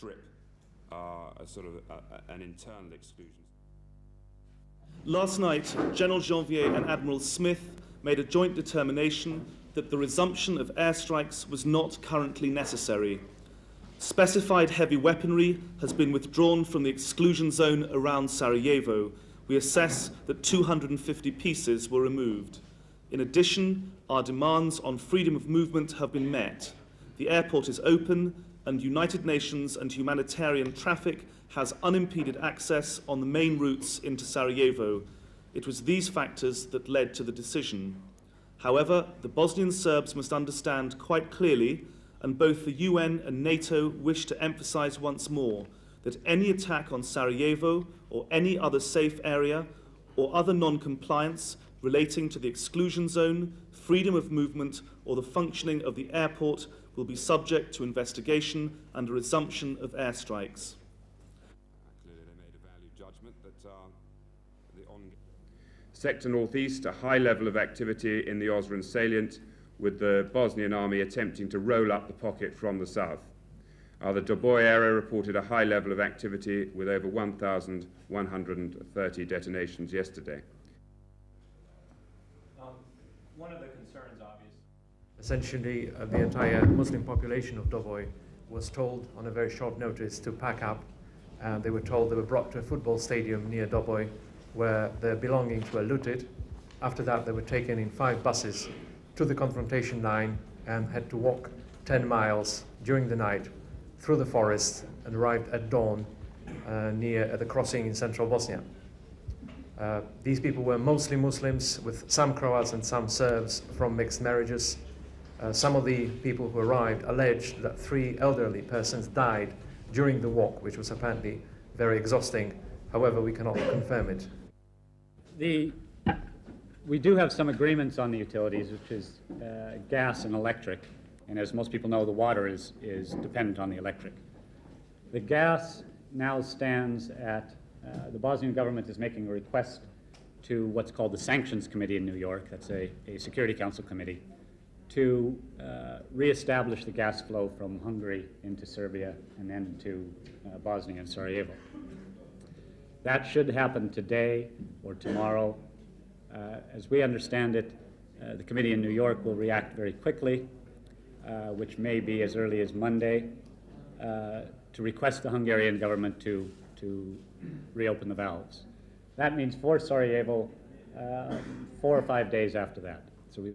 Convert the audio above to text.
strip an internal exclusion. Last night, General Janvier and Admiral Smith made a joint determination that the resumption of airstrikes was not currently necessary. Specified heavy weaponry has been withdrawn from the exclusion zone around Sarajevo. We assess that 250 pieces were removed. In addition, our demands on freedom of movement have been met. The airport is open, and United Nations and humanitarian traffic has unimpeded access on the main routes into Sarajevo. It was these factors that led to the decision. However, the Bosnian Serbs must understand quite clearly, and both the UN and NATO wish to emphasize once more, that any attack on Sarajevo or any other safe area or other non-compliance relating to the exclusion zone, freedom of movement, or the functioning of the airport will be subject to investigation and a resumption of airstrikes. Clearly they made a value judgment that Sector Northeast, a high level of activity in the Osran salient, with the Bosnian army attempting to roll up the pocket from the south. The Doboj area reported a high level of activity with over 1,130 detonations yesterday. One of the concerns, obviously. Essentially, the entire Muslim population of Doboj was told on a very short notice to pack up. They were told they were brought to a football stadium near Doboj where their belongings were looted. After that, they were taken in 5 buses to the confrontation line and had to walk 10 miles during the night through the forest and arrived at dawn near the crossing in central Bosnia. These people were mostly Muslims, with some Croats and some Serbs from mixed marriages. Some of the people who arrived alleged that 3 elderly persons died during the walk, which was apparently very exhausting. However, we cannot confirm it. We do have some agreements on the utilities, which is gas and electric. And as most people know, the water is dependent on the electric. The gas now stands at, the Bosnian government is making a request to what's called the Sanctions Committee in New York, that's a Security Council committee, to reestablish the gas flow from Hungary into Serbia and then to Bosnia and Sarajevo. That should happen today or tomorrow. As we understand it, the committee in New York will react very quickly, which may be as early as Monday, to request the Hungarian government to reopen the valves. That means for Sarajevo, 4 or 5 days after that. So we